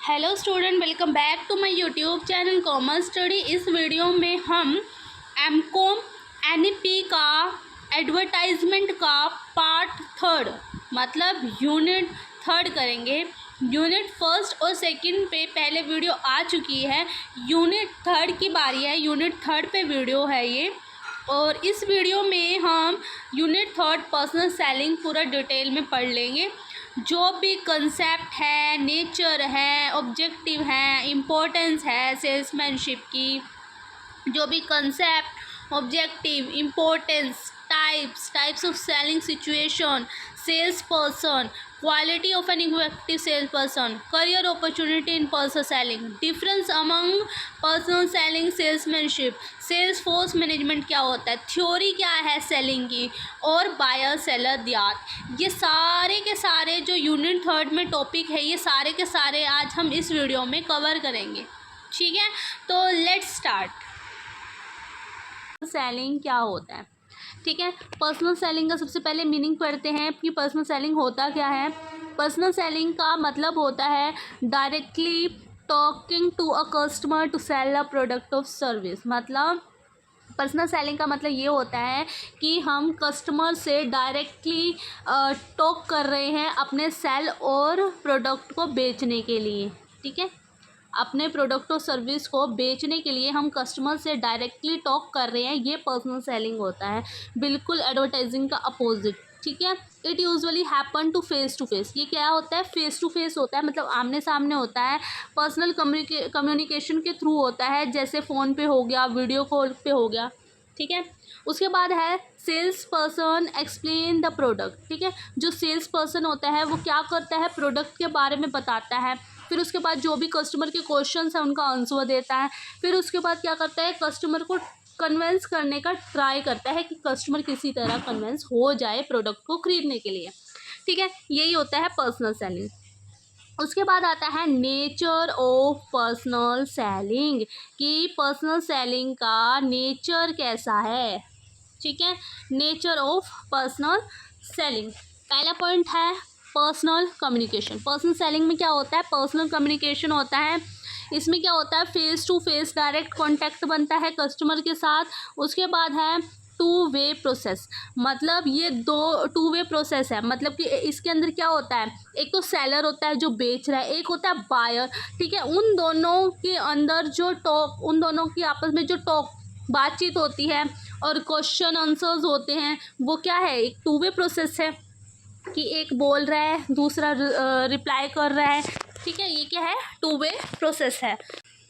Hello student, welcome back to my YouTube channel commerce study. इस video में हम MCom NEP का advertisement का पार्ट थर्ड मतलब यूनिट थर्ड करेंगे। यूनिट फर्स्ट और सेकंड पे पहले वीडियो आ चुकी है, यूनिट थर्ड की बारी है। यूनिट थर्ड पे वीडियो है ये, और इस वीडियो में हम यूनिट थर्ड पर्सनल सेलिंग पूरा डिटेल में पढ़ लेंगे। जो भी कंसेप्ट है, नेचर है, ऑब्जेक्टिव है, इम्पोर्टेंस है सेल्समैनशिप की, जो भी concept, objective, importance, types of selling situation, sales person, quality of an effective sales person, career opportunity in personal selling, difference among personal selling, salesmanship, sales force management क्या होता है, theory क्या है selling की, और बायर सेलर दियात। ये सारे के सारे जो यूनिट थर्ड में टॉपिक है, ये सारे के सारे आज हम इस वीडियो में कवर करेंगे। ठीक है, तो लेट्स स्टार्ट। सेलिंग क्या होता है? ठीक है, पर्सनल सेलिंग का सबसे पहले मीनिंग पढ़ते हैं कि पर्सनल सेलिंग होता क्या है। पर्सनल सेलिंग का मतलब होता है directly talking to a customer to sell a product of service. मतलब पर्सनल सेलिंग का मतलब ये होता है कि हम कस्टमर से डायरेक्टली टॉक कर रहे हैं अपने सेल और प्रोडक्ट को बेचने के लिए। ठीक है, अपने प्रोडक्ट और सर्विस को बेचने के लिए हम कस्टमर से डायरेक्टली टॉक कर रहे हैं, ये पर्सनल सेलिंग होता है, बिल्कुल एडवर्टाइजिंग का अपोजिट। ठीक है, it usually happen to face. ये क्या होता है? फेस टू फेस होता है, मतलब आमने सामने होता है। पर्सनल कम्युनिकेशन के थ्रू होता है, जैसे फ़ोन पे हो गया, वीडियो कॉल पे हो गया। ठीक है, उसके बाद है sales person explain the product. ठीक है, जो सेल्स पर्सन होता है वो क्या करता है? प्रोडक्ट के बारे में बताता है। फिर उसके बाद जो भी कस्टमर के क्वेश्चंस हैं उनका आंसर देता है। फिर उसके बाद क्या करता है? कस्टमर को कन्वेंस करने का ट्राई करता है कि कस्टमर किसी तरह कन्वेंस हो जाए प्रोडक्ट को खरीदने के लिए। ठीक है, यही होता है पर्सनल सेलिंग। उसके बाद आता है नेचर ऑफ पर्सनल सेलिंग, कि पर्सनल सेलिंग का नेचर कैसा है। ठीक है, नेचर ऑफ पर्सनल सेलिंग। पहला पॉइंट है पर्सनल कम्युनिकेशन। पर्सनल सेलिंग में क्या होता है? पर्सनल कम्युनिकेशन होता है। इसमें क्या होता है? Face to face direct contact बनता है कस्टमर के साथ। उसके बाद है टू वे प्रोसेस, मतलब ये दो टू वे प्रोसेस है। मतलब कि इसके अंदर क्या होता है? एक तो सेलर होता है जो बेच रहा है, एक होता है बायर। ठीक है, उन दोनों के अंदर जो टॉक, उन दोनों की आपस में जो टॉक बातचीत होती है और क्वेश्चन आंसर्स होते हैं, वो क्या है? एक टू वे प्रोसेस है कि एक बोल रहा है, दूसरा रिप्लाई कर रहा है। ठीक है, ये क्या है? टू वे प्रोसेस है।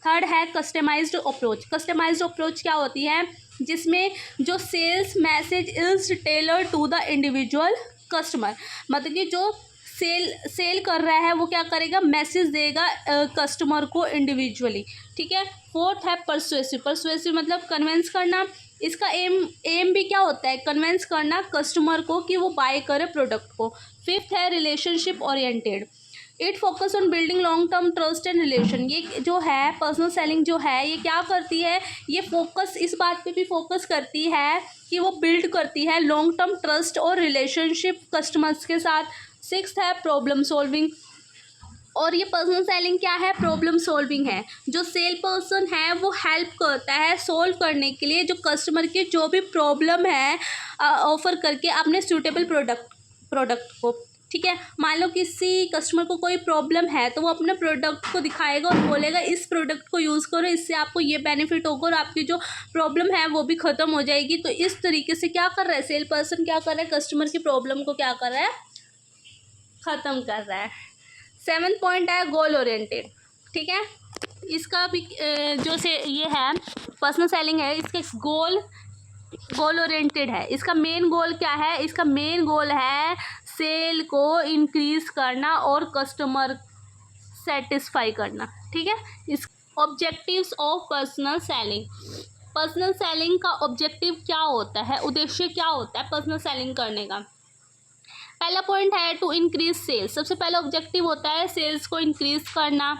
थर्ड है कस्टमाइज्ड अप्रोच। कस्टमाइज्ड अप्रोच क्या होती है? जिसमें जो sales message is tailor to the individual customer, मतलब कि जो सेल कर रहा है वो क्या करेगा? मैसेज देगा कस्टमर को इंडिविजुअली। ठीक है, फोर्थ है परसुएसिव मतलब कन्वेंस करना। इसका एम भी क्या होता है? कन्वेंस करना कस्टमर को कि वो बाय करे प्रोडक्ट को। फिफ्थ है relationship oriented. It focus on building long term trust and relation. ये जो है पर्सनल सेलिंग जो है, ये क्या करती है? ये फोकस इस बात पे भी फोकस करती है कि वो बिल्ड करती है लॉन्ग टर्म ट्रस्ट और रिलेशनशिप कस्टमर्स के साथ। सिक्स्थ है प्रॉब्लम सॉल्विंग, और ये पर्सनल सेलिंग क्या है? प्रॉब्लम सॉल्विंग है। जो सेल पर्सन है वो हेल्प करता है सॉल्व करने के लिए जो कस्टमर की जो भी प्रॉब्लम है ऑफर करके अपने सूटेबल प्रोडक्ट को। ठीक है, मान लो किसी कस्टमर को कोई प्रॉब्लम है तो वो अपने प्रोडक्ट को दिखाएगा और बोलेगा इस प्रोडक्ट को यूज़ करो, इससे आपको ये बेनिफिट होगा और आपकी जो प्रॉब्लम है वो भी ख़त्म हो जाएगी। तो इस तरीके से क्या कर रहा है सेल पर्सन? क्या कर रहा है? कस्टमर की प्रॉब्लम को क्या कर रहा है? ख़त्म कर रहा है। सेवन्थ पॉइंट है गोल ओरिएंटेड। ठीक है, इसका भी जो से ये है पर्सनल सेलिंग है, इसके गोल ओरिएंटेड है। इसका मेन गोल क्या है? इसका मेन गोल है सेल को इंक्रीज करना और कस्टमर सेटिस्फाई करना। ठीक है, इस objectives of personal selling. Personal selling का ऑब्जेक्टिव क्या होता है? उद्देश्य क्या होता है पर्सनल सेलिंग करने का? पहला पॉइंट है टू इंक्रीज सेल्स। सबसे पहला ऑब्जेक्टिव होता है सेल्स को इंक्रीज करना,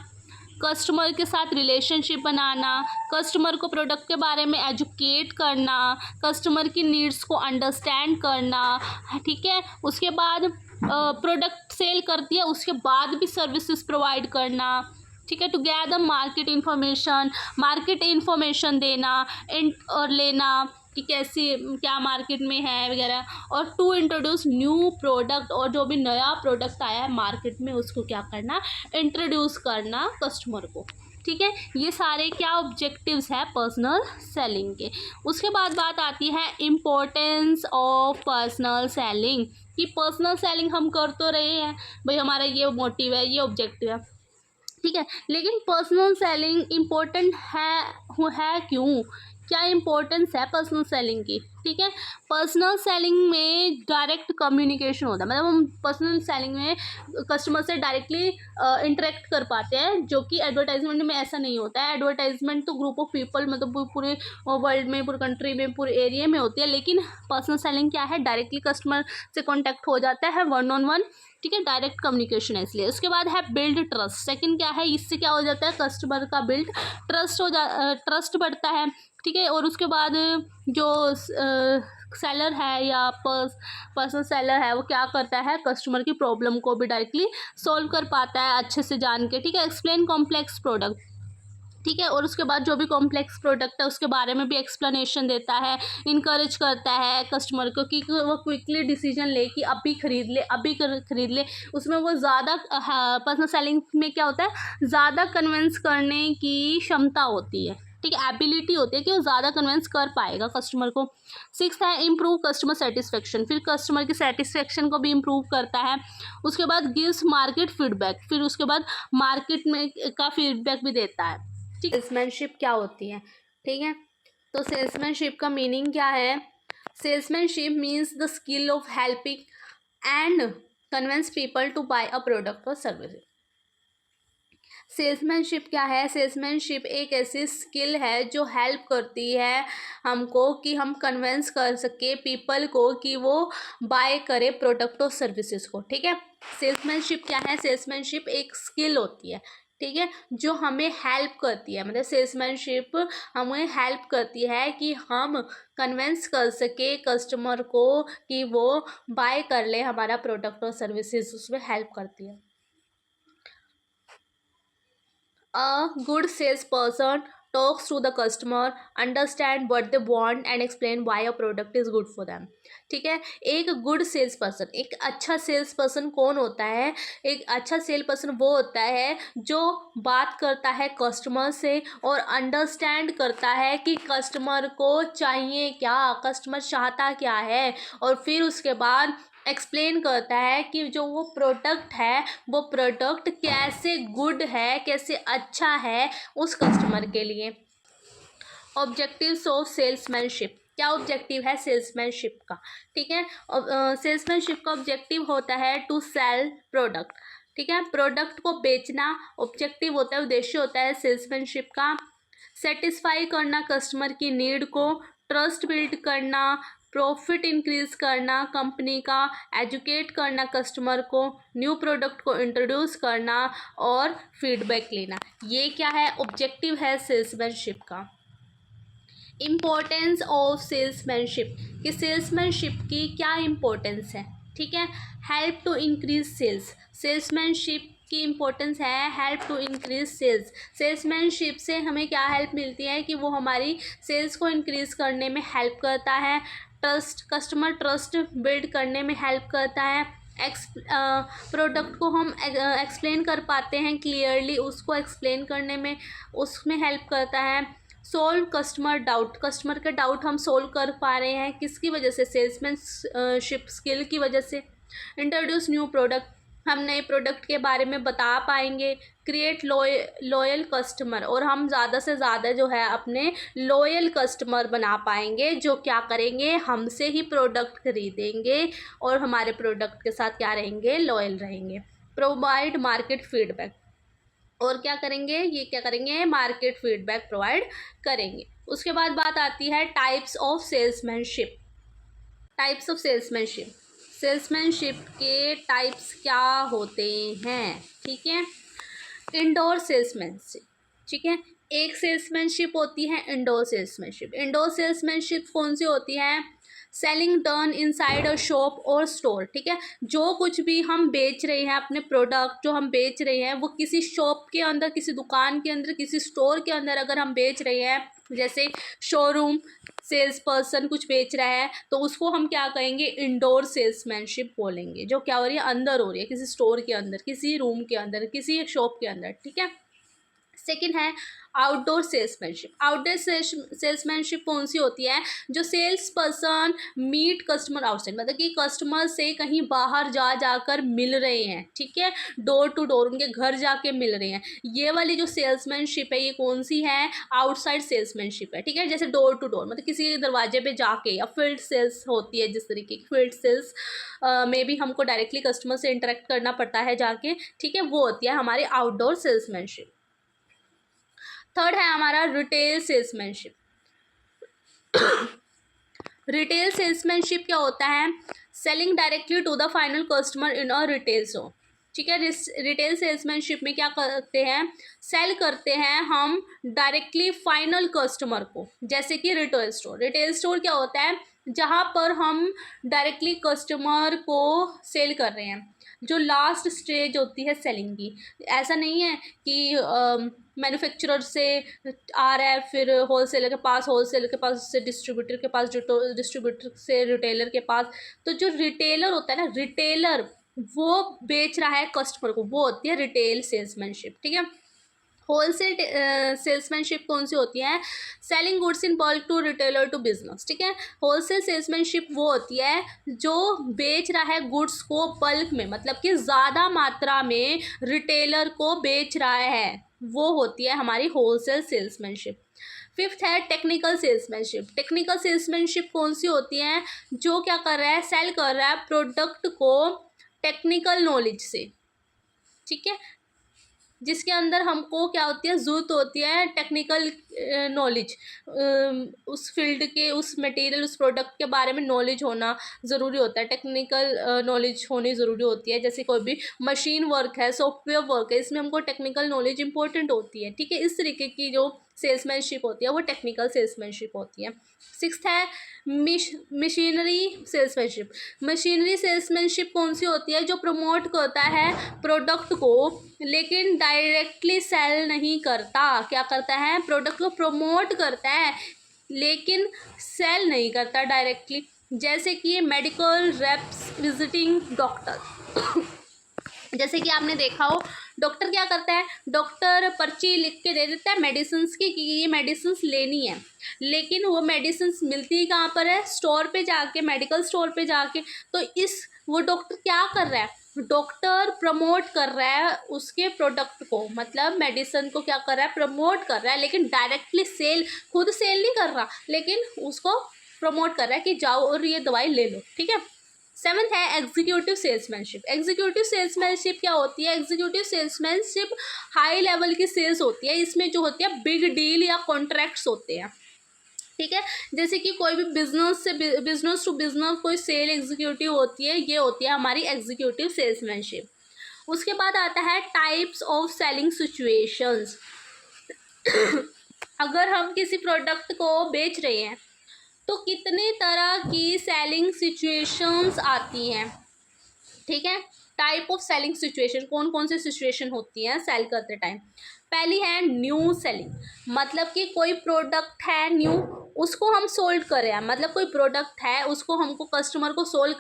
कस्टमर के साथ रिलेशनशिप बनाना, कस्टमर को प्रोडक्ट के बारे में एजुकेट करना, कस्टमर की नीड्स को अंडरस्टैंड करना। ठीक है, उसके बाद प्रोडक्ट सेल कर दिया उसके बाद भी सर्विसेज प्रोवाइड करना। ठीक है। टू गैदर मार्केट इन्फॉर्मेशन देना और लेना कि कैसी क्या मार्केट में है वगैरह, और टू इंट्रोड्यूस न्यू प्रोडक्ट, और जो भी नया प्रोडक्ट आया है मार्केट में उसको क्या करना, इंट्रोड्यूस करना कस्टमर को। ठीक है, ये सारे क्या ऑब्जेक्टिव्स है पर्सनल सेलिंग के। उसके बाद बात आती है इम्पोर्टेंस ऑफ पर्सनल सेलिंग, कि पर्सनल सेलिंग हम कर तो रहे हैं भाई, हमारा ये मोटिव है, ये ऑब्जेक्टिव है, ठीक है, लेकिन पर्सनल सेलिंग इम्पोर्टेंट है क्यों, क्या इम्पोर्टेंस है पर्सनल सेलिंग की। ठीक है, पर्सनल सेलिंग में डायरेक्ट कम्युनिकेशन होता है, मतलब हम पर्सनल सेलिंग में कस्टमर से डायरेक्टली इंटरेक्ट कर पाते हैं, जो कि एडवर्टाइजमेंट में ऐसा नहीं होता है। एडवर्टाइजमेंट तो ग्रुप ऑफ पीपल, मतलब पूरे वर्ल्ड में, पूरे कंट्री में, पूरे एरिया में होती है, लेकिन पर्सनल सेलिंग क्या है, डायरेक्टली कस्टमर से कॉन्टैक्ट हो जाता है, 1-on-1, ठीक है, डायरेक्ट कम्युनिकेशन है इसलिए। उसके बाद है बिल्ड ट्रस्ट। सेकंड क्या है, इससे क्या हो जाता है, कस्टमर का बिल्ड ट्रस्ट बढ़ता है। ठीक है, और उसके बाद जो सेलर है या पर्सनल सेलर है वो क्या करता है, कस्टमर की प्रॉब्लम को भी डायरेक्टली सॉल्व कर पाता है अच्छे से जान के। ठीक है, एक्सप्लेन कॉम्प्लेक्स प्रोडक्ट। ठीक है, और उसके बाद जो भी कॉम्प्लेक्स प्रोडक्ट है उसके बारे में भी एक्सप्लेनेशन देता है, इनकरेज करता है कस्टमर को कि वो क्विकली डिसीजन ले कि अभी खरीद ले। उसमें वो ज़्यादा पर्सनल सेलिंग में क्या होता है, ज़्यादा कन्विंस करने की क्षमता होती है, ठीक है, एबिलिटी होती है कि वो ज़्यादा कन्विंस कर पाएगा कस्टमर को। 6th है इम्प्रूव कस्टमर सेटिस्फेक्शन, फिर कस्टमर की सेटिस्फेक्शन को भी इम्प्रूव करता है। उसके बाद गिव्स मार्केट फीडबैक, फिर उसके बाद मार्केट में का फीडबैक भी देता है। सेल्समैनशिप क्या होती है, ठीक है, तो सेल्समैनशिप का मीनिंग क्या है, salesmanship means the skill of helping and convince people to buy a product और सर्विस। सेल्समैनशिप क्या है, सेल्समैनशिप एक ऐसी स्किल है जो हेल्प करती है हमको कि हम कन्विंस कर सके पीपल को कि वो बाय करे प्रोडक्ट और सर्विसेज को। ठीक है, सेल्समैनशिप क्या है, सेल्समैनशिप एक स्किल होती है, ठीक है, जो हमें हेल्प करती है, मतलब सेल्समैनशिप हमें हेल्प करती है कि हम कन्विंस कर सके कस्टमर को कि वो बाय कर ले हमारा प्रोडक्ट और सर्विसेज, उसमें हेल्प करती है। A good salesperson talks to the customer, understand what they want and explain why a product is good for them। ठीक है, एक गुड सेल्स पर्सन, एक अच्छा सेल्स पर्सन कौन होता है, एक अच्छा सेल पर्सन वो होता है जो बात करता है कस्टमर से और अंडरस्टैंड करता है कि कस्टमर को चाहिए क्या, कस्टमर चाहता क्या है, और फिर उसके बाद एक्सप्लेन करता है कि जो वो प्रोडक्ट है वो प्रोडक्ट कैसे गुड है, कैसे अच्छा है उस कस्टमर के लिए। ऑब्जेक्टिव्स ऑफ सेल्समैनशिप, क्या ऑब्जेक्टिव है सेल्समैनशिप का, ठीक है, सेल्समैनशिप का ऑब्जेक्टिव होता है टू सेल प्रोडक्ट, ठीक है, प्रोडक्ट को बेचना ऑब्जेक्टिव होता है, उद्देश्य होता है सेल्समैनशिप का। सेटिस्फाई करना कस्टमर की नीड को, ट्रस्ट बिल्ड करना, प्रॉफिट इंक्रीज करना कंपनी का, एजुकेट करना कस्टमर को, न्यू प्रोडक्ट को इंट्रोड्यूस करना और फीडबैक लेना, ये क्या है, ऑब्जेक्टिव है सेल्समैनशिप का। इम्पोर्टेंस ऑफ सेल्समैनशिप, कि सेल्समैनशिप की क्या इम्पोर्टेंस है, ठीक है, help to increase sales, salesmanship की इम्पोर्टेंस है help to increase sales. Salesmanship से हमें क्या हेल्प मिलती है कि वो हमारी सेल्स को इंक्रीज करने में हेल्प करता है, कस्टमर ट्रस्ट बिल्ड करने में हेल्प करता है, प्रोडक्ट को हम एक्सप्लेन कर पाते हैं क्लियरली, उसको एक्सप्लेन करने में उसमें हेल्प करता है। सोल्व कस्टमर डाउट, कस्टमर के डाउट हम सोल्व कर पा रहे हैं किसकी वजह से, सेल्समैनशिप स्किल की वजह से। इंट्रोड्यूस न्यू प्रोडक्ट, हम नए प्रोडक्ट के बारे में बता पाएंगे। क्रिएट लॉयल कस्टमर, और हम ज़्यादा से ज़्यादा जो है अपने लॉयल कस्टमर बना पाएंगे जो क्या करेंगे, हमसे ही प्रोडक्ट खरीदेंगे और हमारे प्रोडक्ट के साथ क्या रहेंगे, लॉयल रहेंगे। प्रोवाइड मार्केट फीडबैक, और क्या करेंगे, ये क्या करेंगे, मार्केट फीडबैक प्रोवाइड करेंगे। उसके बाद बात आती है types of salesmanship. Types of salesmanship, salesmanship के टाइप्स क्या होते हैं, ठीक है। इंडोर सेल्समैनशिप, ठीक है, एक सेल्समैनशिप होती है इंडोर सेल्समैनशिप। इंडोर सेल्समैनशिप कौन सी होती है, selling done inside a shop और स्टोर, ठीक है। जो कुछ भी हम बेच रहे हैं, अपने प्रोडक्ट जो हम बेच रहे हैं, वो किसी शॉप के अंदर, किसी दुकान के अंदर, किसी स्टोर के अंदर अगर हम बेच रहे हैं, जैसे शोरूम सेल्स पर्सन कुछ बेच रहा है, तो उसको हम क्या कहेंगे, इंडोर सेल्समैनशिप बोलेंगे, जो क्या हो रही है, अंदर हो रही है, किसी स्टोर के अंदर, किसी रूम के अंदर, किसी शॉप के अंदर, ठीक है। सेकेंड है आउटडोर सेल्समैनशिप। आउटडोर सेल्समैनशिप कौन सी होती है, जो sales person meet customer outside, मतलब कि कस्टमर से कहीं बाहर जाकर मिल रहे हैं, ठीक है, डोर टू डोर, उनके घर जाके मिल रहे हैं। ये वाली जो सेल्समैनशिप है, ये कौन सी है, आउटसाइड सेल्समैनशिप है, ठीक है। जैसे डोर टू डोर, मतलब किसी दरवाजे पे जाके, या फील्ड सेल्स होती है जिस तरीके की, फील्ड सेल्स में भी हमको डायरेक्टली कस्टमर से इंटरेक्ट करना पड़ता है जाके, ठीक है, वो होती है हमारी आउटडोर सेल्समैनशिप। थर्ड है हमारा रिटेल सेल्समैनशिप। रिटेल सेल्समैनशिप क्या होता है, selling directly to the final customer in a retail store, ठीक है। रिटेल सेल्समैनशिप में क्या करते हैं, सेल करते हैं हम डायरेक्टली फाइनल कस्टमर को, जैसे कि रिटेल स्टोर। रिटेल स्टोर क्या होता है, जहाँ पर हम डायरेक्टली कस्टमर को सेल कर रहे हैं, जो लास्ट स्टेज होती है सेलिंग की। ऐसा नहीं है कि मैन्युफैक्चरर से आ रहा है, फिर होलसेलर के पास, होलसेलर के पास से डिस्ट्रीब्यूटर के पास, डिस्ट्रीब्यूटर से रिटेलर के पास। तो जो रिटेलर होता है ना, रिटेलर वो बेच रहा है कस्टमर को, वो होती है रिटेल सेल्समैनशिप, ठीक है। होलसेल सेल्समैनशिप कौन सी होती है, selling goods in bulk to retailer to business, ठीक है। होलसेल सेल्समैनशिप वो होती है जो बेच रहा है गुड्स को बल्क में, मतलब कि ज़्यादा मात्रा में रिटेलर को बेच रहा है, वो होती है हमारी होलसेल सेल्समैनशिप। फिफ्थ है टेक्निकल सेल्समैनशिप। टेक्निकल सेल्समैनशिप कौन सी होती है, जो क्या कर रहा है, सेल कर रहा है प्रोडक्ट को टेक्निकल नॉलेज से, ठीक है, जिसके अंदर हमको क्या होती है, ज़रूरत होती है टेक्निकल नॉलेज, उस फील्ड के, उस मटेरियल, उस प्रोडक्ट के बारे में नॉलेज होना ज़रूरी होता है, टेक्निकल नॉलेज होनी ज़रूरी होती है। जैसे कोई भी मशीन वर्क है, सॉफ्टवेयर वर्क है, इसमें हमको टेक्निकल नॉलेज इंपॉर्टेंट होती है, ठीक है। इस तरीके की जो सेल्समैनशिप होती है वो टेक्निकल सेल्समैनशिप होती है। सिक्स्थ है मशीनरी सेल्समैनशिप। मशीनरी सेल्समैनशिप कौन सी होती है, जो प्रमोट करता है प्रोडक्ट को, लेकिन डायरेक्टली सेल नहीं करता। क्या करता है, प्रोडक्ट को प्रमोट करता है लेकिन सेल नहीं करता डायरेक्टली। जैसे कि मेडिकल रेप्स विजिटिंग डॉक्टर जैसे कि आपने देखा हो, डॉक्टर क्या करता है, डॉक्टर पर्ची लिख के दे देता है मेडिसिन्स की कि ये मेडिसिन्स लेनी है, लेकिन वो मेडिसिन्स मिलती कहाँ पर है, स्टोर पे जाके, मेडिकल स्टोर पे जाके। तो वो डॉक्टर क्या कर रहा है, डॉक्टर प्रमोट कर रहा है उसके प्रोडक्ट को, मतलब मेडिसिन को क्या कर रहा है, प्रमोट कर रहा है, लेकिन डायरेक्टली खुद सेल नहीं कर रहा, लेकिन उसको प्रमोट कर रहा है कि जाओ और ये दवाई ले लो, ठीक है। सेवन्थ है एग्जीक्यूटिव सेल्समैनशिप। एग्जीक्यूटिव सेल्समैनशिप क्या होती है, एग्जीक्यूटिव सेल्समैनशिप हाई लेवल की सेल्स होती है। इसमें जो होती है बिग डील या कॉन्ट्रैक्ट्स होते हैं, ठीक है। जैसे कि कोई भी बिजनेस टू बिजनेस कोई सेल एग्जीक्यूटिव होती है, ये होती है हमारी एग्जीक्यूटिव सेल्समैनशिप। उसके बाद आता है टाइप्स ऑफ सेलिंग सिचुएशंस। अगर हम किसी प्रोडक्ट को बेच रहे हैं तो कितने तरह की सेलिंग सिचुएशंस आती हैं, ठीक है। टाइप ऑफ सेलिंग सिचुएशन, कौन कौन सी सिचुएशन होती हैं सेल करते टाइम। पहली है न्यू सेलिंग, मतलब कि कोई प्रोडक्ट है न्यू, उसको हम सोल्ड कर रहे हैं, मतलब कोई प्रोडक्ट है उसको हमको कस्टमर को सोल्ड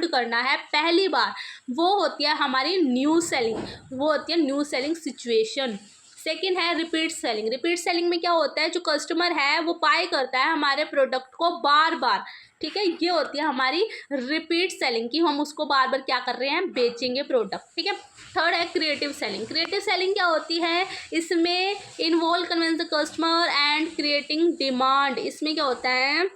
करना है पहली बार, वो होती है हमारी न्यू सेलिंग, वो होती है न्यू सेलिंग सिचुएशन। सेकेंड है रिपीट सेलिंग। रिपीट सेलिंग में क्या होता है, जो कस्टमर है वो बाय करता है हमारे प्रोडक्ट को बार बार, ठीक है, ये होती है हमारी रिपीट सेलिंग की, हम उसको बार बार क्या कर रहे हैं, बेचेंगे प्रोडक्ट, ठीक है। थर्ड है क्रिएटिव सेलिंग। क्रिएटिव सेलिंग क्या होती है, इसमें involve convince the customer and creating demand. इसमें क्या होता है,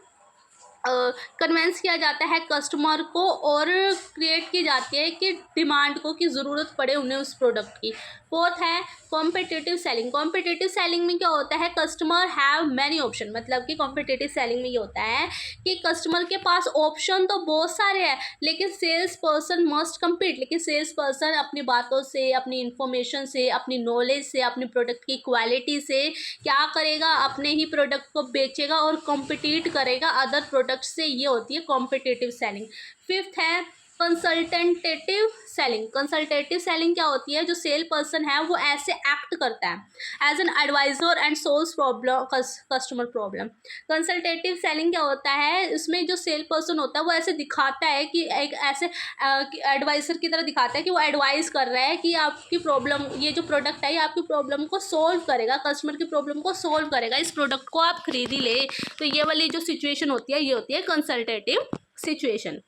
कन्वेंस किया जाता है कस्टमर को और क्रिएट की जाती है कि डिमांड को, कि ज़रूरत पड़े उन्हें उस प्रोडक्ट की, फोर्थ है कॉम्पिटिटिव सेलिंग। कॉम्पिटिटिव सेलिंग में क्या होता है, कस्टमर हैव मैनी ऑप्शन, मतलब कि कॉम्पिटिटिव सेलिंग में ये होता है कि कस्टमर के पास ऑप्शन तो बहुत सारे हैं, लेकिन सेल्स पर्सन मस्ट कम्पीट। लेकिन सेल्स पर्सन अपनी बातों से, अपनी इंफॉर्मेशन से, अपनी नॉलेज से, अपनी प्रोडक्ट की क्वालिटी से क्या करेगा, अपने ही प्रोडक्ट को बेचेगा और कॉम्पिटिट करेगा अदर प्रोडक्ट से। ये होती है कॉम्पिटिटिव सेलिंग। फिफ्थ है कंसल्टेटिव सेलिंग। कंसल्टेटिव सेलिंग क्या होती है, जो सेल पर्सन है वो ऐसे एक्ट करता है as an advisor and solves problem, customer problem. Consultative selling क्या होता है, इसमें जो सेल पर्सन होता है वो ऐसे दिखाता है कि एक ऐसे एडवाइजर की तरह दिखाता है कि वो एडवाइस कर रहा है कि आपकी प्रॉब्लम, ये जो प्रोडक्ट है ये आपकी प्रॉब्लम को सोल्व करेगा, कस्टमर की प्रॉब्लम को सोल्व करेगा, इस प्रोडक्ट को आप खरीद ही ले। तो ये वाली जो सिचुएशन होती है ये होती है कंसल्टेटिव सिचुएशन।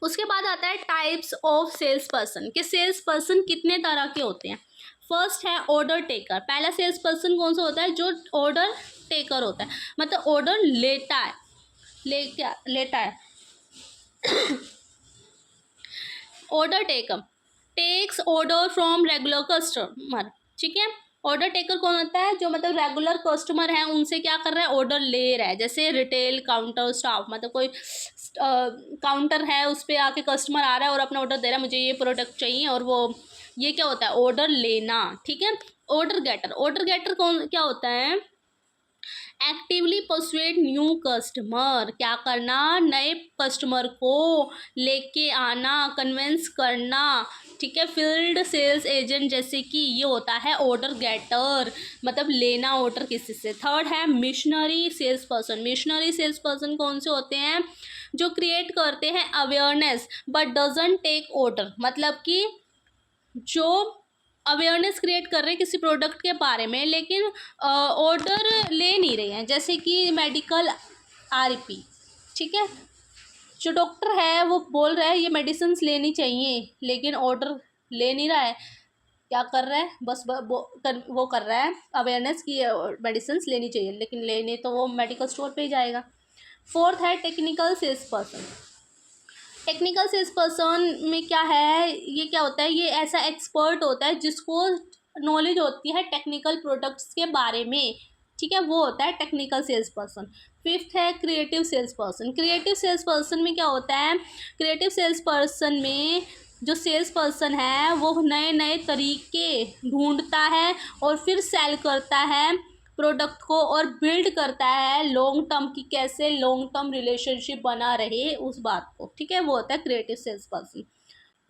उसके बाद आता है टाइप्स ऑफ सेल्स पर्सन, कि सेल्स पर्सन कितने तरह के होते हैं। फर्स्ट है ऑर्डर टेकर। पहला सेल्स पर्सन कौन सा होता है, जो ऑर्डर टेकर होता है, मतलब ऑर्डर लेता है, लेता है order taker takes order from regular customer. ठीक है, ऑर्डर टेकर कौन होता है, जो मतलब रेगुलर कस्टमर है उनसे क्या कर रहा है, ऑर्डर ले रहा है। जैसे रिटेल काउंटर स्टाफ, मतलब कोई काउंटर है उस पर आके कस्टमर आ रहा है और अपना ऑर्डर दे रहा है, मुझे ये प्रोडक्ट चाहिए, और वो ये क्या होता है, ऑर्डर लेना। ठीक है, ऑर्डर गेटर। ऑर्डर गेटर कौन क्या होता है, एक्टिवली परसुएड न्यू कस्टमर, क्या करना, नए कस्टमर को लेके आना, कन्विंस करना। ठीक है, फील्ड सेल्स एजेंट जैसे कि ये होता है ऑर्डर गेटर, मतलब लेना ऑर्डर किसी से। थर्ड है missionary sales person. Missionary sales person कौन से होते हैं, जो क्रिएट करते हैं awareness but doesn't take order, मतलब कि जो अवेयरनेस क्रिएट कर रहे हैं किसी प्रोडक्ट के बारे में लेकिन ऑर्डर ले नहीं रहे हैं, जैसे कि मेडिकल आरपी। ठीक है, जो डॉक्टर है वो बोल रहा है ये मेडिसिन लेनी चाहिए, लेकिन ऑर्डर ले नहीं रहा है, क्या कर रहा है, बस वो कर रहा है अवेयरनेस की मेडिसिन लेनी चाहिए, लेकिन लेने तो वो मेडिकल स्टोर पे ही जाएगा। फोर्थ है technical sales person. Technical sales person में क्या है, ये क्या होता है, ये ऐसा एक्सपर्ट होता है जिसको नॉलेज होती है टेक्निकल प्रोडक्ट्स के बारे में। ठीक है, वो होता है टेक्निकल सेल्स पर्सन। फिफ्थ है creative sales person. Creative sales person में क्या होता है, क्रिएटिव सेल्स पर्सन में जो सेल्स पर्सन है वो नए नए तरीके ढूंढता है और फिर सेल करता है प्रोडक्ट को, और बिल्ड करता है लॉन्ग टर्म की, कैसे लॉन्ग टर्म रिलेशनशिप बना रहे उस बात को। ठीक है, वो होता है creative sales person.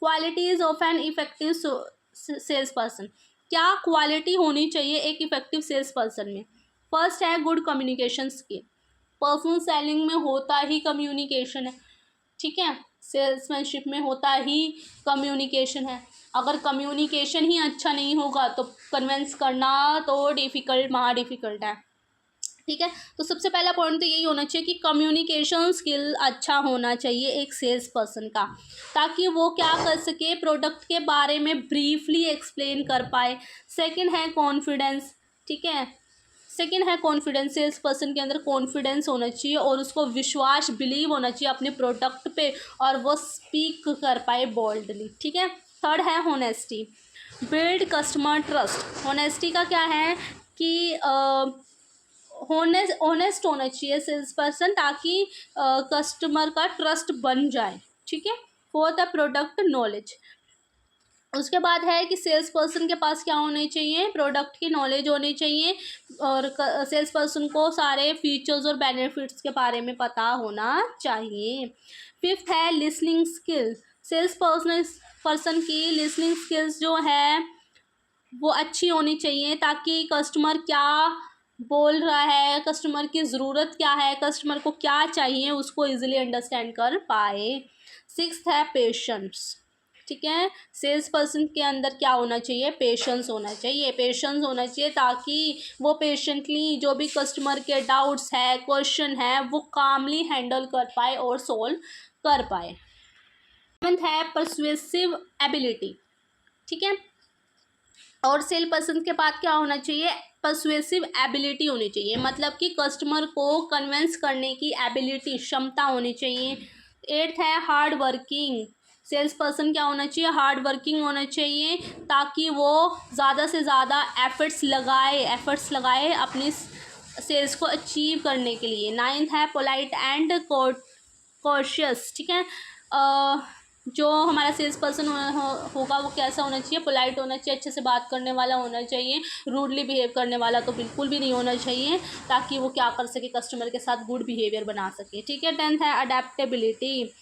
Qualities of an effective sales person. क्या क्वालिटी होनी चाहिए एक इफेक्टिव सेल्स पर्सन में। फर्स्ट है good communication skill. Personal selling में होता ही कम्युनिकेशन है। ठीक है, सेल्समैनशिप में होता ही कम्युनिकेशन है। अगर कम्युनिकेशन ही अच्छा नहीं होगा तो कन्विंस करना तो महा डिफ़िकल्ट है। ठीक है, तो सबसे पहला पॉइंट तो यही होना चाहिए कि कम्युनिकेशन स्किल अच्छा होना चाहिए एक सेल्स पर्सन का, ताकि वो क्या कर सके, प्रोडक्ट के बारे में ब्रीफली एक्सप्लेन कर पाए। सेकंड है कॉन्फिडेंस। ठीक है, सेकंड है कॉन्फिडेंस। सेल्स पर्सन के अंदर कॉन्फिडेंस होना चाहिए और उसको विश्वास, बिलीव होना चाहिए अपने प्रोडक्ट पे, और वो स्पीक कर पाए बोल्डली। ठीक है, थर्ड है honesty. Build customer trust. Honesty का क्या है कि ऑनेस्ट होना चाहिए सेल्स पर्सन, ताकि कस्टमर का ट्रस्ट बन जाए। ठीक है, फोर्थ है प्रोडक्ट नॉलेज। उसके बाद है कि सेल्स पर्सन के पास क्या होने चाहिए, प्रोडक्ट की नॉलेज होनी चाहिए, और सेल्स पर्सन को सारे फीचर्स और बेनिफिट्स के बारे में पता होना चाहिए। फिफ्थ है लिसनिंग स्किल। सेल्स पर्सन की लिसनिंग स्किल्स जो है वो अच्छी होनी चाहिए, ताकि कस्टमर क्या बोल रहा है, कस्टमर की ज़रूरत क्या है, कस्टमर को क्या चाहिए, उसको ईजिली अंडरस्टैंड कर पाए। सिक्स्थ है पेशेंस। ठीक है, सेल्स पर्सन के अंदर क्या होना चाहिए, पेशेंस होना चाहिए। पेशेंस होना चाहिए ताकि वो पेशेंटली जो भी कस्टमर के डाउट्स है, क्वेश्चन है, वो कामली हैंडल कर पाए और सोल्व कर पाए। सेवंथ है परसुएसिव एबिलिटी। ठीक है, और सेल पर्सन के बाद क्या होना चाहिए, परसुएसिव एबिलिटी होनी चाहिए, मतलब कि कस्टमर को कन्विंस करने की एबिलिटी, क्षमता होनी चाहिए। एट्थ है हार्ड वर्किंग। सेल्स पर्सन क्या होना चाहिए, हार्ड वर्किंग होना चाहिए, ताकि वो ज़्यादा से ज़्यादा एफर्ट्स लगाए अपनी सेल्स को अचीव करने के लिए। 9th है पोलाइट एंड कॉशियस। ठीक है, जो हमारा सेल्स पर्सन होगा वो कैसा होना चाहिए, पोलाइट होना चाहिए, अच्छे से बात करने वाला होना चाहिए, रूडली बिहेव करने वाला तो बिल्कुल भी नहीं होना चाहिए, ताकि वो क्या कर सके, कस्टमर के साथ गुड बिहेवियर बना सके। ठीक है, 10th है अडेप्टेबिलिटी।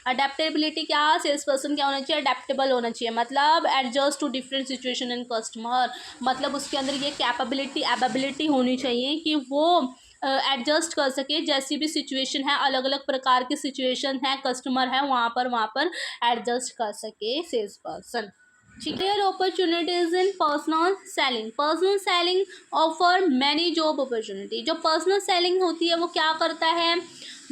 अडेप्टेबिलिटी क्या, सेल्स पर्सन क्या होना चाहिए, अडेप्टेबल होना चाहिए, मतलब adjust to different situation and customer, मतलब उसके अंदर ये एबिलिटी होनी चाहिए कि वो एडजस्ट कर सके, जैसी भी सिचुएशन है, अलग अलग प्रकार की सिचुएशन है, कस्टमर है, वहाँ पर एडजस्ट कर सके सेल्स पर्सन। ठीक है, opportunities in personal selling offer many job opportunity. जो पर्सनल सेलिंग होती है वो क्या करता है,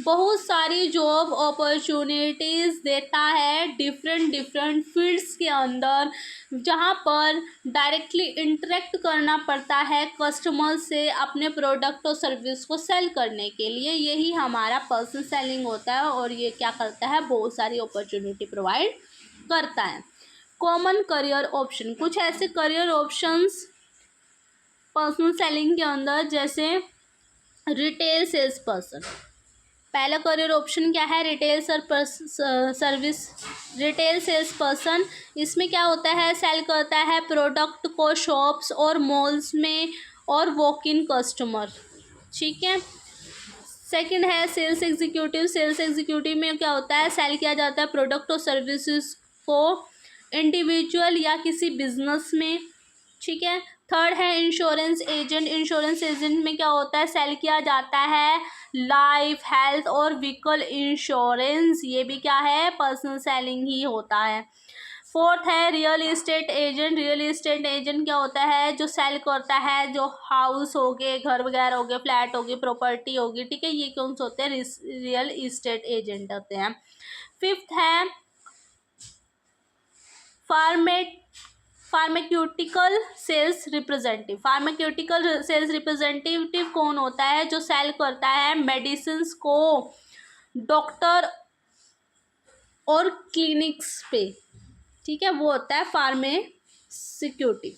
बहुत सारी जॉब अपॉर्चुनिटीज़ देता है डिफरेंट फील्ड्स के अंदर, जहाँ पर डायरेक्टली इंटरेक्ट करना पड़ता है कस्टमर से अपने प्रोडक्ट और सर्विस को सेल करने के लिए। यही हमारा पर्सनल सेलिंग होता है, और ये क्या करता है, बहुत सारी अपॉर्चुनिटी प्रोवाइड करता है। कॉमन करियर ऑप्शन, कुछ ऐसे करियर ऑप्शंस पर्सनल सेलिंग के अंदर, जैसे रिटेल सेल्स पर्सन। पहला करियर ऑप्शन क्या है, रिटेल सेल्स पर्सन। इसमें क्या होता है, सेल करता है प्रोडक्ट को शॉप्स और मॉल्स में और वॉक इन कस्टमर। ठीक है, सेकंड है सेल्स एग्जीक्यूटिव में क्या होता है, सेल किया जाता है प्रोडक्ट और सर्विसेज को इंडिविजुअल या किसी बिजनेस में। ठीक है, थर्ड है इंश्योरेंस एजेंट में क्या होता है, सेल किया जाता है लाइफ, हेल्थ और व्हीकल इंश्योरेंस। ये भी क्या है, पर्सनल सेलिंग ही होता है। फोर्थ है रियल इस्टेट एजेंट क्या होता है, जो सेल करता है जो हाउस हो गए, घर वगैरह हो गए, फ्लैट होगी, प्रॉपर्टी होगी। ठीक है, ये कौन से होते हैं, रियल इस्टेट एजेंट होते हैं। फिफ्थ है फार्मास्यूटिकल सेल्स रिप्रेजेंटेटिव कौन होता है, जो सेल करता है मेडिसिन को डॉक्टर और क्लिनिक्स पे। ठीक है, वो होता है फार्मास्यूटिकल।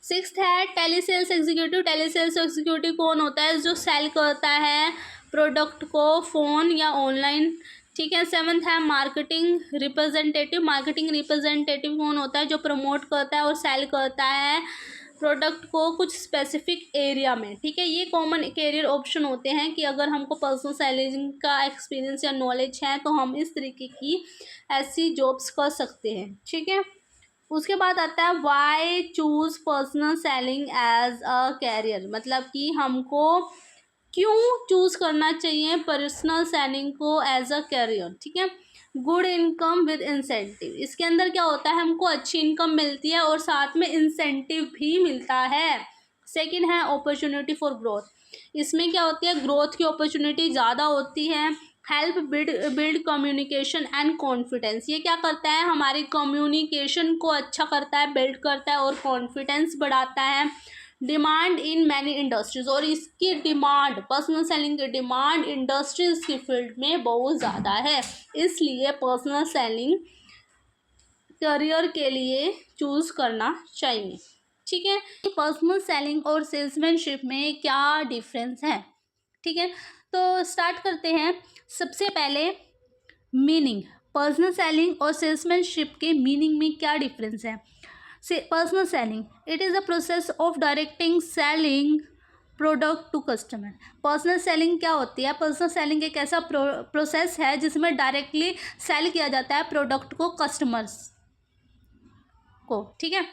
सिक्स्थ है टेलीसेल्स एग्जीक्यूटिव कौन होता है, जो सेल करता है प्रोडक्ट को फ़ोन या ऑनलाइन। ठीक है, सेवन्थ है मार्केटिंग रिप्रेजेंटेटिव कौन होता है, जो प्रमोट करता है और सेल करता है प्रोडक्ट को कुछ स्पेसिफिक एरिया में। ठीक है, ये कॉमन कैरियर ऑप्शन होते हैं कि अगर हमको पर्सनल सेलिंग का एक्सपीरियंस या नॉलेज है तो हम इस तरीके की ऐसी जॉब्स कर सकते हैं। ठीक है, उसके बाद आता है why choose personal selling as a career, मतलब कि हमको क्यों चूज़ करना चाहिए पर्सनल सेलिंग को एज अ कैरियर। ठीक है, गुड इनकम विद इंसेंटिव, इसके अंदर क्या होता है, हमको अच्छी इनकम मिलती है और साथ में इंसेंटिव भी मिलता है। सेकंड है अपॉर्चुनिटी फॉर ग्रोथ, इसमें क्या होती है, ग्रोथ की अपॉर्चुनिटी ज़्यादा होती है। Help build communication and confidence, ये क्या करता है, हमारी कम्युनिकेशन को अच्छा करता है, बिल्ड करता है और कॉन्फिडेंस बढ़ाता है। डिमांड इन मैनी इंडस्ट्रीज, और इसकी डिमांड, पर्सनल सेलिंग की डिमांड इंडस्ट्रीज की फील्ड में बहुत ज़्यादा है, इसलिए पर्सनल सेलिंग करियर के लिए चूज़ करना चाहिए। ठीक है, पर्सनल सेलिंग और सेल्समैनशिप में क्या डिफरेंस है। ठीक है, तो स्टार्ट करते हैं। सबसे पहले मीनिंग, पर्सनल सेलिंग और सेल्समैनशिप के मीनिंग में क्या डिफरेंस है। Personal selling, it is a process of directing selling product to customer. Personal selling क्या होती है, पर्सनल सेलिंग एक ऐसा प्रोसेस है जिसमें डायरेक्टली सेल किया जाता है प्रोडक्ट को कस्टमर्स को। ठीक है,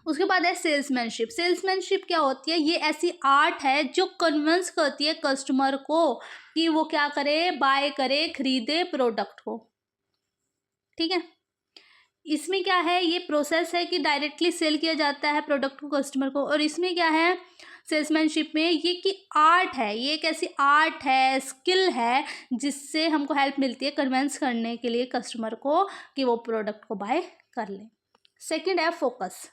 उसके बाद है सेल्समैनशिप क्या होती है, ये ऐसी आर्ट है जो कन्विंस करती है कस्टमर को कि वो क्या करे, बाय करे, खरीदे प्रोडक्ट को। ठीक है, इसमें क्या है, ये प्रोसेस है कि डायरेक्टली सेल किया जाता है प्रोडक्ट को कस्टमर को। और इसमें क्या है, सेल्समैनशिप में ये कि आर्ट है, ये एक ऐसी आर्ट है, स्किल है, जिससे हमको हेल्प मिलती है कन्विंस करने के लिए कस्टमर को कि वो प्रोडक्ट को बाय कर ले। सेकंड है फोकस,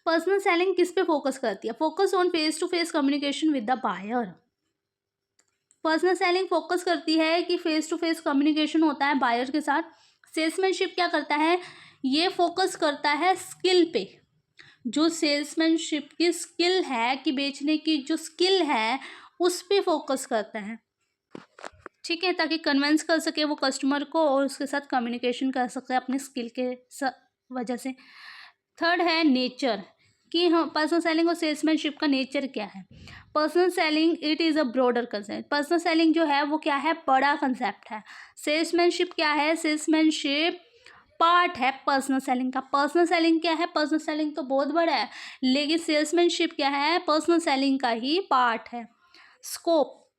पर्सनल सेलिंग किस पे फोकस करती है, focus on face to face communication with the buyer. Personal selling focus करती है कि फेस टू फेस कम्युनिकेशन होता है बायर के साथ। सेल्समैनशिप क्या करता है, ये फोकस करता है स्किल पे। जो सेल्समैनशिप की स्किल है कि बेचने की जो स्किल है उस पे फोकस करता है, ठीक है, ताकि कन्विंस कर सके वो कस्टमर को और उसके साथ कम्युनिकेशन कर सके अपने स्किल के वजह से। थर्ड है नेचर, कि हाँ पर्सनल सेलिंग और सेल्समैनशिप का नेचर क्या है। Personal selling it is a broader concept. Personal selling जो है वो क्या है, बड़ा कंसेप्ट है। सेल्समैनशिप क्या है, सेल्समैनशिप पार्ट है पर्सनल सेलिंग का। पर्सनल सेलिंग क्या है, पर्सनल सेलिंग तो बहुत बड़ा है, लेकिन सेल्समैनशिप क्या है, पर्सनल सेलिंग का ही पार्ट है। स्कोप,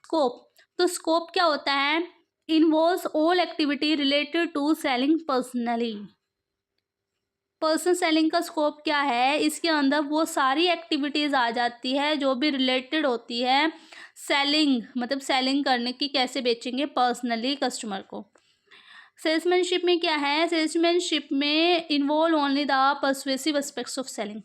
स्कोप तो स्कोप क्या होता है, involves all activity related to selling personally. Personal selling का स्कोप क्या है, इसके अंदर वो सारी एक्टिविटीज़ आ जाती है जो भी रिलेटेड होती है सेलिंग, मतलब सेलिंग करने की, कैसे बेचेंगे पर्सनली कस्टमर को। सेल्समैनशिप में क्या है, सेल्समैनशिप में involve only the persuasive aspects of selling,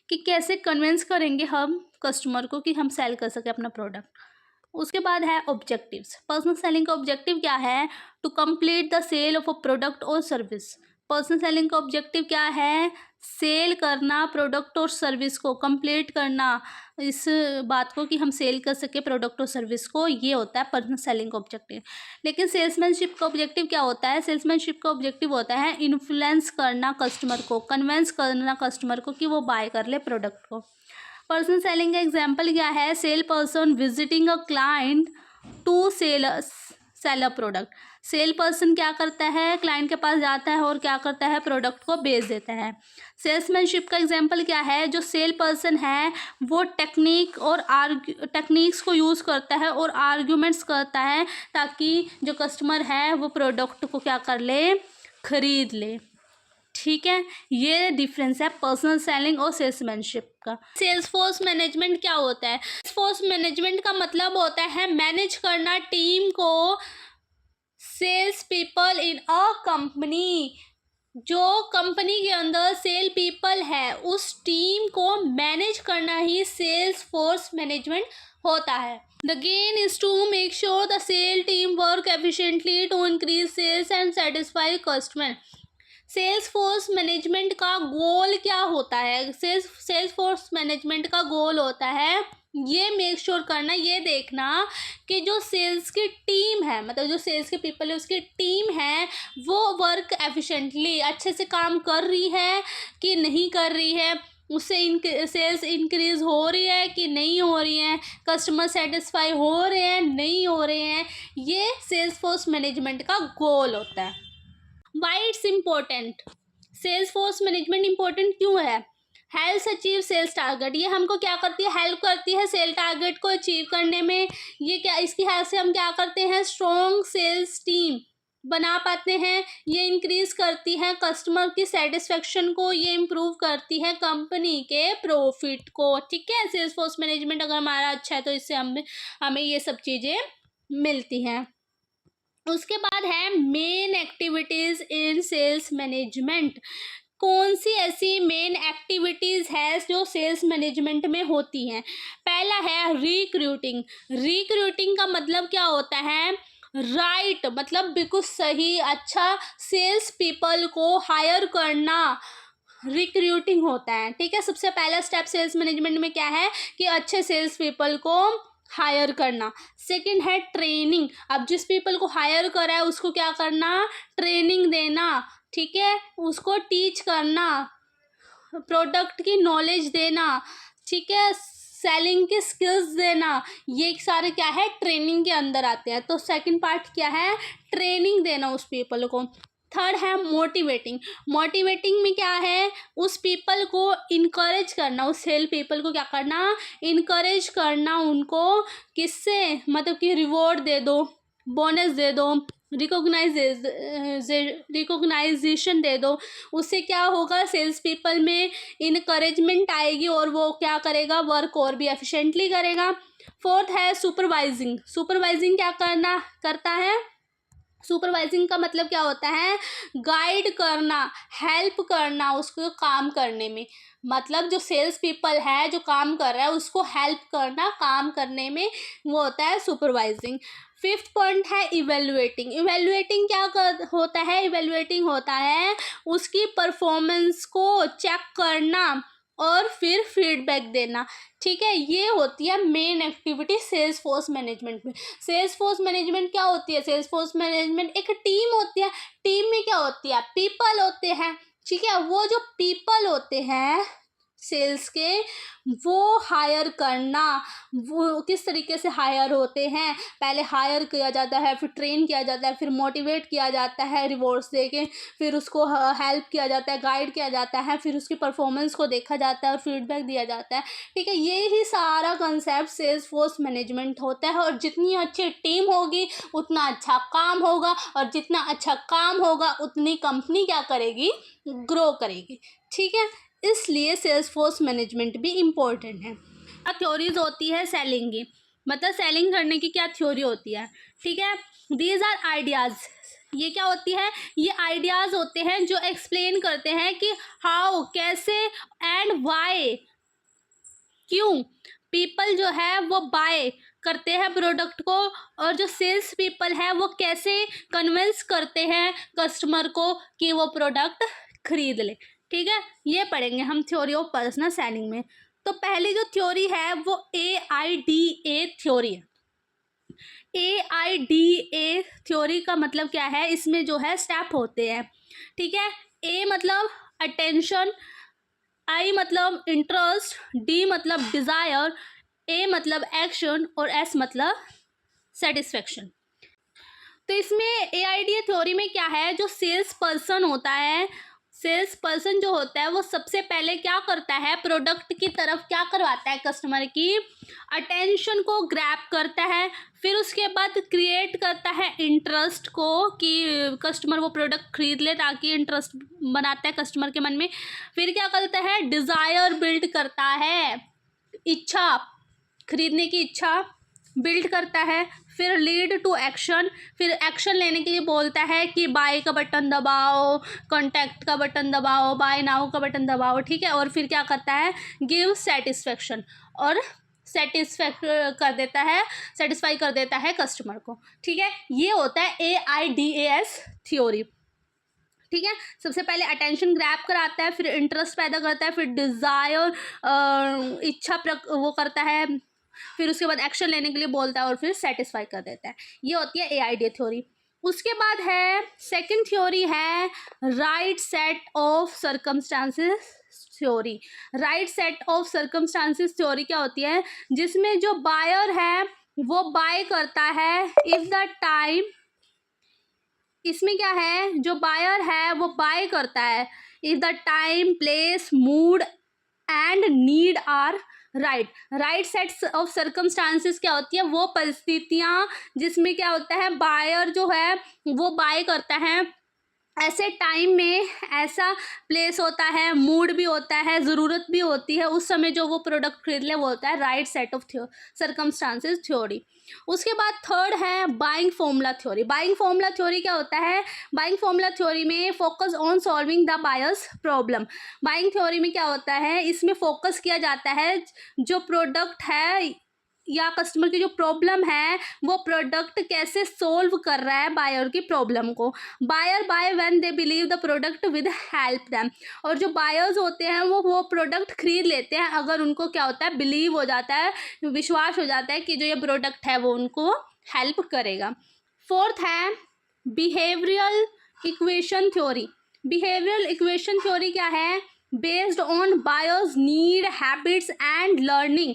कि कैसे कन्विंस करेंगे हम कस्टमर को कि हम सेल कर सकें अपना प्रोडक्ट। उसके बाद है ऑब्जेक्टिव्स। पर्सनल सेलिंग का ऑब्जेक्टिव क्या है, to complete the sale of a product और सर्विस। पर्सनल सेलिंग का ऑब्जेक्टिव क्या है, सेल करना प्रोडक्ट और सर्विस को, कंप्लीट करना इस बात को कि हम सेल कर सके प्रोडक्ट और सर्विस को, ये होता है पर्सनल सेलिंग का ऑब्जेक्टिव। लेकिन सेल्समैनशिप का ऑब्जेक्टिव क्या होता है, सेल्समैनशिप का ऑब्जेक्टिव होता है इन्फ्लुएंस करना कस्टमर को, कन्विंस करना कस्टमर को कि वो बाय कर ले प्रोडक्ट को। पर्सनल सेलिंग का एग्जाम्पल क्या है, sale person visiting a client to sell a product. Sale person क्या करता है, क्लाइंट के पास जाता है और क्या करता है, प्रोडक्ट को बेच देता है। सेल्समैनशिप का एग्जाम्पल क्या है, जो सेल पर्सन है वो टेक्निक्स को यूज़ करता है और आर्ग्यूमेंट्स करता है ताकि जो कस्टमर है वो प्रोडक्ट को क्या कर ले, खरीद ले, ठीक है। ये डिफरेंस है पर्सनल सेलिंग और सेल्समैनशिप का। सेल्स फोर्स मैनेजमेंट क्या होता है, सेल्स फोर्स मैनेजमेंट का मतलब होता है मैनेज करना टीम को, sales people in a company. जो कंपनी के अंदर सेल पीपल है उस टीम को मैनेज करना ही सेल्स फोर्स मैनेजमेंट होता है। The gain is to make sure the sale team work efficiently to increase sales and satisfy customer. Sales force management का गोल क्या होता है, सेल्स फोर्स मैनेजमेंट का गोल होता है ये मेक श्योर करना, ये देखना कि जो सेल्स की टीम है, मतलब जो सेल्स के पीपल है उसकी टीम है वो वर्क एफिशिएंटली, अच्छे से काम कर रही है कि नहीं कर रही है, उससे सेल्स इंक्रीज हो रही है कि नहीं हो रही है, कस्टमर सेटिस्फाई हो रहे हैं नहीं हो रहे हैं, ये सेल्स फोर्स मैनेजमेंट का गोल होता है। Why it's important, sales force management important क्यों है, हेल्प अचीव सेल्स टारगेट, ये हमको क्या करती है, हेल्प करती है सेल टारगेट को अचीव करने में। ये क्या, इसकी हेल्प से हम क्या करते हैं, स्ट्रॉन्ग सेल्स टीम बना पाते हैं। ये इंक्रीज करती है कस्टमर की सेटिस्फेक्शन को, ये इम्प्रूव करती है कंपनी के प्रॉफिट को, ठीक है। सेल्स फोर्स मैनेजमेंट अगर हमारा अच्छा है तो इससे हमें ये सब चीज़ें मिलती हैं। उसके बाद है मेन एक्टिविटीज़ इन सेल्स मैनेजमेंट। कौन सी ऐसी मेन एक्टिविटीज़ है जो सेल्स मैनेजमेंट में होती हैं। पहला है रिक्रूटिंग। रिक्रूटिंग का मतलब क्या होता है, राइट मतलब बिल्कुल सही अच्छा सेल्स पीपल को हायर करना, रिक्रूटिंग होता है, ठीक है। सबसे पहला स्टेप सेल्स मैनेजमेंट में क्या है कि अच्छे सेल्स पीपल को हायर करना। सेकंड है ट्रेनिंग, अब जिस पीपल को हायर करा है उसको क्या करना, ट्रेनिंग देना, ठीक है, उसको टीच करना, प्रोडक्ट की नॉलेज देना, ठीक है, सेलिंग की स्किल्स देना, ये सारे क्या है ट्रेनिंग के अंदर आते हैं। तो सेकंड पार्ट क्या है, ट्रेनिंग देना उस पीपल को। थर्ड है मोटिवेटिंग। मोटिवेटिंग में क्या है, उस पीपल को इनकरेज करना, उस सेल पीपल को क्या करना, इनकरेज करना उनको, किससे, मतलब कि रिवॉर्ड दे दो, बोनस दे दो, रिकॉग्नाइजेशन दे दो। उससे क्या होगा, सेल्स पीपल में इनकरेजमेंट आएगी और वो क्या करेगा, वर्क और भी एफिशिएंटली करेगा। फोर्थ है सुपरवाइजिंग। सुपरवाइजिंग क्या करता है, सुपरवाइजिंग का मतलब क्या होता है, गाइड करना, हेल्प करना उसको काम करने में, मतलब जो सेल्स पीपल है जो काम कर रहा है उसको हेल्प करना काम करने में, वो होता है सुपरवाइजिंग। फिफ्थ पॉइंट है इवेल्युएटिंग। इवेल्युएटिंग क्या होता है, इवेल्युएटिंग होता है उसकी परफॉर्मेंस को चेक करना और फिर फीडबैक देना। ठीक है, ये होती है main activity sales force management में। सेल्स फोर्स मैनेजमेंट क्या होती है, सेल्स फोर्स मैनेजमेंट एक टीम होती है। टीम में क्या होती है, पीपल होते हैं। ठीक है, वो जो पीपल होते हैं सेल्स के, वो हायर करना, वो किस तरीके से हायर होते हैं, पहले हायर किया जाता है, फिर ट्रेन किया जाता है, फिर मोटिवेट किया जाता है रिवॉर्ड्स देके, फिर उसको हेल्प किया जाता है, गाइड किया जाता है, फिर उसकी परफॉर्मेंस को देखा जाता है और फीडबैक दिया जाता है। ठीक है, ये ही सारा कंसेप्ट सेल्स फोर्स मैनेजमेंट होता है। और जितनी अच्छी टीम होगी उतना अच्छा काम होगा, और जितना अच्छा काम होगा उतनी कंपनी क्या करेगी, ग्रो करेगी। ठीक है, इसलिए सेल्स फोर्स मैनेजमेंट भी इम्पोर्टेंट है। अब थ्योरीज होती है सेलिंग की, मतलब सेलिंग करने की क्या थ्योरी होती है। ठीक है, दीज आर आइडियाज़, ये क्या होती है, ये आइडियाज़ होते हैं जो एक्सप्लेन करते हैं कि हाउ, कैसे, एंड वाई, क्यों पीपल जो है वो बाय करते हैं प्रोडक्ट को, और जो सेल्स पीपल है वो कैसे कन्विंस करते हैं कस्टमर को कि वो प्रोडक्ट खरीद ले। ठीक है, ये पढ़ेंगे हम थ्योरी ऑफ पर्सनल सेलिंग में। तो पहली जो थ्योरी है वो AIDA थ्योरी है। AIDA थ्योरी का मतलब क्या है, इसमें जो है स्टेप होते हैं। ठीक है, A मतलब अटेंशन, I मतलब इंटरेस्ट, D मतलब डिज़ायर, A मतलब एक्शन और S मतलब सेटिस्फेक्शन। तो इसमें AIDA थ्योरी में क्या है, जो सेल्स पर्सन होता है, सेल्स पर्सन जो होता है वो सबसे पहले क्या करता है, प्रोडक्ट की तरफ क्या करवाता है, कस्टमर की अटेंशन को ग्रैब करता है, फिर उसके बाद क्रिएट करता है इंटरेस्ट को कि कस्टमर वो प्रोडक्ट खरीद ले, ताकि इंटरेस्ट बनाता है कस्टमर के मन में। फिर क्या करता है, डिज़ायर बिल्ड करता है, इच्छा, खरीदने की इच्छा बिल्ड करता है। फिर लीड टू एक्शन, फिर एक्शन लेने के लिए बोलता है कि बाय का बटन दबाओ, कॉन्टैक्ट का बटन दबाओ, बाय नाउ का बटन दबाओ। ठीक है, और फिर क्या करता है, गिव सेटिस्फेक्शन, और सेटिस्फाई कर देता है कस्टमर को। ठीक है, ये होता है AIDAS थ्योरी। ठीक है, सबसे पहले अटेंशन ग्रैब कराता है, फिर इंटरेस्ट पैदा करता है, फिर डिज़ायर इच्छा वो करता है, फिर उसके बाद एक्शन लेने के लिए बोलता है, और फिर सेटिस्फाई कर देता है। ये होती है AIDA थ्योरी। उसके बाद है सेकंड थ्योरी है right set of circumstances theory. Right set of circumstances theory क्या होती है, जिसमें जो बायर है वो बाय करता है इफ द टाइम, इसमें क्या है, जो बायर है वो बाय करता है if the time, place, mood and need are right. Right sets of circumstances क्या होती है, वो परिस्थितियाँ जिसमें क्या होता है, बायर जो है वो बाय करता है ऐसे टाइम में, ऐसा प्लेस होता है, मूड भी होता है, ज़रूरत भी होती है, उस समय जो वो प्रोडक्ट खरीद ले वो होता है right set of circumstances theory. उसके बाद थर्ड है buying formula theory. Buying formula theory क्या होता है, बाइंग फॉर्मूला थ्योरी में focus on solving the buyers problem. Buying theory में क्या होता है, इसमें फोकस किया जाता है जो प्रोडक्ट है या कस्टमर की जो प्रॉब्लम है वो प्रोडक्ट कैसे सोल्व कर रहा है बायर की प्रॉब्लम को। Buyer buy when they believe the product with help them, और जो बायर्स होते हैं वो प्रोडक्ट खरीद लेते हैं अगर उनको क्या होता है, बिलीव हो जाता है, विश्वास हो जाता है कि जो ये प्रोडक्ट है वो उनको हेल्प करेगा। फोर्थ है behavioural equation theory. Behavioural equation theory क्या है, based on buyers need, habits and learning.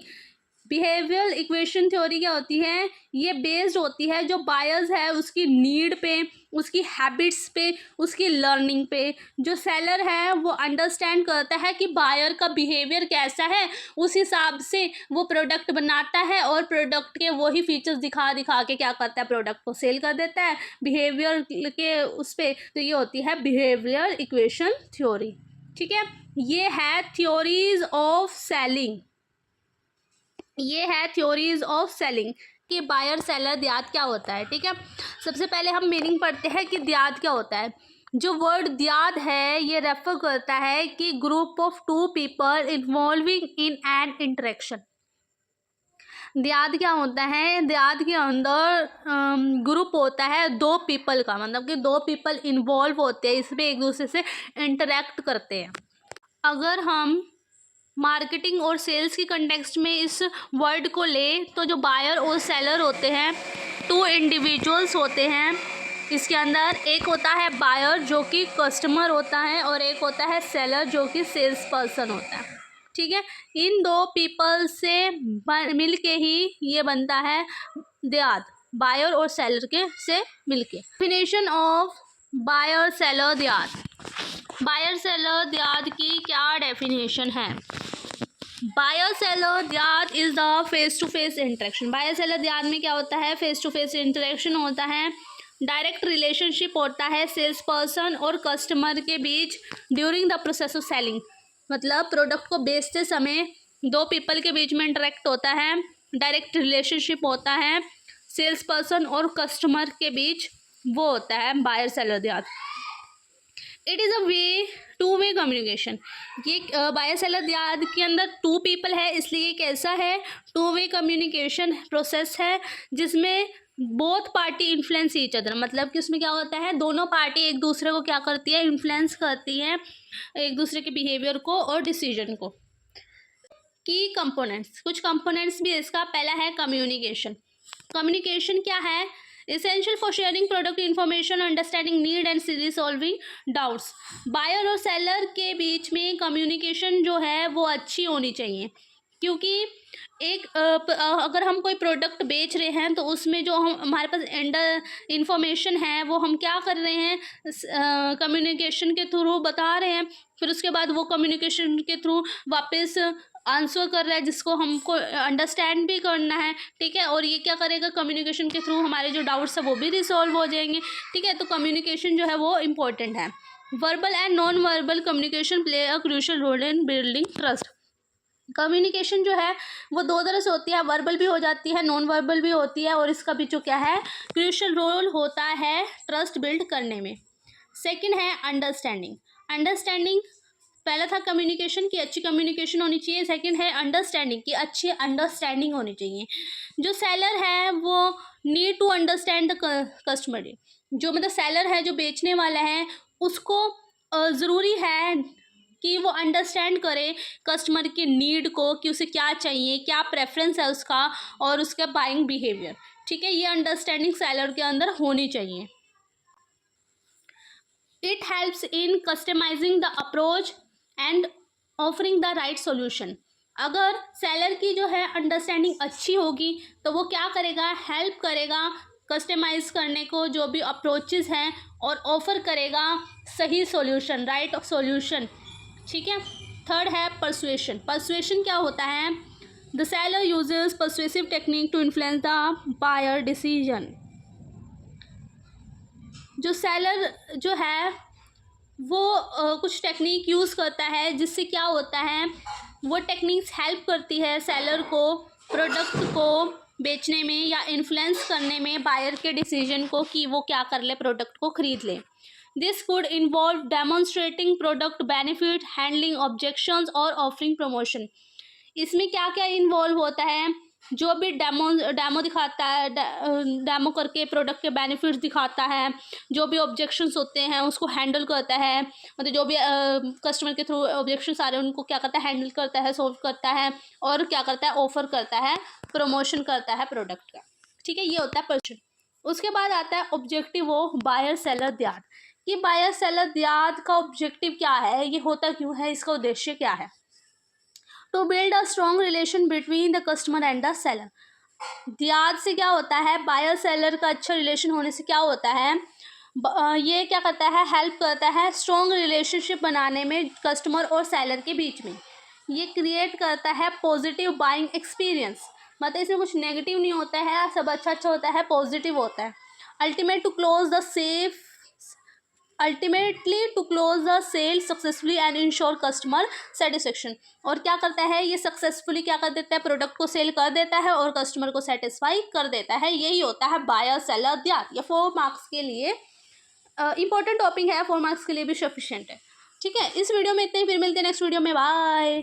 Behavioural equation theory क्या होती है, ये बेस्ड होती है जो बायर्स है उसकी नीड पे, उसकी हैबिट्स पे, उसकी लर्निंग पे। जो सेलर है वो अंडरस्टैंड करता है कि बायर का बिहेवियर कैसा है, उस हिसाब से वो प्रोडक्ट बनाता है और प्रोडक्ट के वही फीचर्स दिखा दिखा के क्या करता है, प्रोडक्ट को सेल कर देता है बिहेवियर के उस पर। तो ये होती है बिहेवियरल इक्वेशन थ्योरी। ठीक है, ये है थ्योरीज ऑफ सेलिंग, ये है थ्योरीज ऑफ सेलिंग। कि बायर सेलर द्याद क्या होता है। ठीक है, सबसे पहले हम मीनिंग पढ़ते हैं कि द्याद क्या होता है। जो वर्ड द्याद है ये रेफर करता है कि group of two people involving in an interaction. Dyad क्या होता है, द्याद के अंदर ग्रुप होता है दो पीपल का, मतलब कि दो पीपल इन्वॉल्व होते हैं, इसमें एक दूसरे से इंटरेक्ट करते हैं। अगर हम मार्केटिंग और सेल्स की कंटेक्स्ट में इस वर्ड को ले तो जो बायर और सेलर होते हैं टू इंडिविजुअल्स होते हैं। इसके अंदर एक होता है बायर जो कि कस्टमर होता है और एक होता है सेलर जो कि सेल्स पर्सन होता है। ठीक है, इन दो पीपल से मिल के ही ये बनता है द्याद, बायर और सेलर के से मिलके। Definition of buyer seller dyad. Buyer seller dyad की क्या डेफिनेशन है। Buyer seller dyad is the face to face interaction. Buyer seller dyad में क्या होता है, फेस टू फेस इंटरेक्शन होता है, डायरेक्ट रिलेशनशिप होता है सेल्स पर्सन और कस्टमर के बीच during the process of selling. मतलब प्रोडक्ट को बेचते समय दो पीपल के बीच में इंटरेक्ट होता है, डायरेक्ट रिलेशनशिप होता है सेल्स पर्सन और कस्टमर के बीच, वो होता है buyer seller dyad. It is a way two way communication. ये बायर सेलर द्याद के अंदर टू पीपल है, इसलिए एक ऐसा है टू वे कम्युनिकेशन प्रोसेस है जिसमें both party influence each other. मतलब कि उसमें क्या होता है, दोनों पार्टी एक दूसरे को क्या करती है, इन्फ्लुएंस करती है एक दूसरे के बिहेवियर को और डिसीजन को। की कंपोनेंट्स, कुछ कंपोनेंट्स भी इसका, पहला है कम्युनिकेशन। कम्युनिकेशन क्या है, essential for sharing product information, understanding need and resolving doubts। Buyer और सेलर के बीच में कम्युनिकेशन जो है वो अच्छी होनी चाहिए, क्योंकि एक अगर हम कोई प्रोडक्ट बेच रहे हैं तो उसमें जो हमारे पास एंड इंफॉर्मेशन है वो हम क्या कर रहे हैं, कम्युनिकेशन के थ्रू बता रहे हैं, फिर उसके बाद वो कम्युनिकेशन के थ्रू वापस आंसर कर रहा है जिसको हमको अंडरस्टैंड भी करना है। ठीक है, और ये क्या करेगा, कम्युनिकेशन के थ्रू हमारे जो डाउट्स है वो भी रिसॉल्व हो जाएंगे। ठीक है, तो कम्युनिकेशन जो है वो इम्पोर्टेंट है। Verbal and non verbal communication play a crucial role in building trust. Communication जो है वो दो तरह से होती है, वर्बल भी हो जाती है, नॉन वर्बल भी होती है, और इसका भी जो क्या है क्रूशियल रोल होता है ट्रस्ट बिल्ड करने में। सेकंड है अंडरस्टैंडिंग। अंडरस्टैंडिंग, पहला था कम्युनिकेशन की अच्छी कम्युनिकेशन होनी चाहिए, सेकंड है अंडरस्टैंडिंग की अच्छी अंडरस्टैंडिंग होनी चाहिए। जो सेलर है वो need to understand the customer. जो मतलब सेलर है, जो बेचने वाला है, उसको ज़रूरी है कि वो अंडरस्टैंड करे कस्टमर की नीड को, कि उसे क्या चाहिए, क्या प्रेफरेंस है उसका और उसका बाइंग बिहेवियर। ठीक है, ये अंडरस्टैंडिंग सेलर के अंदर होनी चाहिए। It helps in customising the approach and offering the right solution. अगर सेलर की जो है अंडरस्टैंडिंग अच्छी होगी तो वो क्या करेगा, हेल्प करेगा कस्टमाइज़ करने को जो भी अप्रोचेस हैं, और ऑफ़र करेगा सही सॉल्यूशन, राइट सॉल्यूशन। ठीक है, थर्ड है परसुएशन। परसुएशन क्या होता है, the seller uses persuasive technique to influence the buyer decision. जो सेलर जो है वो कुछ टेक्निक यूज़ करता है जिससे क्या होता है, वो टेक्निक्स हेल्प करती है सेलर को प्रोडक्ट को बेचने में या इन्फ्लुएंस करने में बायर के डिसीजन को, कि वो क्या कर ले, प्रोडक्ट को खरीद ले। This could involve demonstrating product benefit, handling objections और ऑफरिंग प्रमोशन। इसमें क्या क्या इन्वॉल्व होता है, जो भी डेमो दिखाता है, डेमो करके प्रोडक्ट के बेनिफिट्स दिखाता है, जो भी ऑब्जेक्शंस होते हैं उसको हैंडल करता है, मतलब जो भी कस्टमर के थ्रू ऑब्जेक्शंस आ रहे हैं उनको क्या करता है, हैंडल करता है, सॉल्व करता है, और क्या करता है, ऑफर करता है, प्रमोशन करता है प्रोडक्ट का। ठीक है, ये होता है पर्सन। उसके बाद आता है ऑब्जेक्टिव ऑफ बायर सेलर द्याद। कि बायर सेलर द्याद का ऑब्जेक्टिव क्या है, ये होता क्यों है, इसका उद्देश्य क्या है। To build a strong relation between the customer and the seller. Dyad से क्या होता है, बायर सेलर का अच्छा रिलेशन होने से क्या होता है, ये क्या करता है, हेल्प करता है स्ट्रॉन्ग रिलेशनशिप बनाने में कस्टमर और सेलर के बीच में। ये क्रिएट करता है पॉजिटिव बाइंग एक्सपीरियंस, मतलब इसमें कुछ नेगेटिव नहीं होता है, सब अच्छा अच्छा होता है, पॉजिटिव होता है। Ultimate to close the safe ultimately to close the sale successfully and ensure customer satisfaction. और क्या करता है ये, सक्सेसफुली क्या कर देता है, प्रोडक्ट को सेल कर देता है और कस्टमर को सेटिस्फाई कर देता है। यही होता है बायर सेलर ध्यान। ये 4 मार्क्स के लिए इंपॉर्टेंट टॉपिक है, 4 मार्क्स के लिए भी सफिशिएंट है। ठीक है, इस वीडियो में इतने ही, फिर मिलते हैं नेक्स्ट वीडियो में, बाय।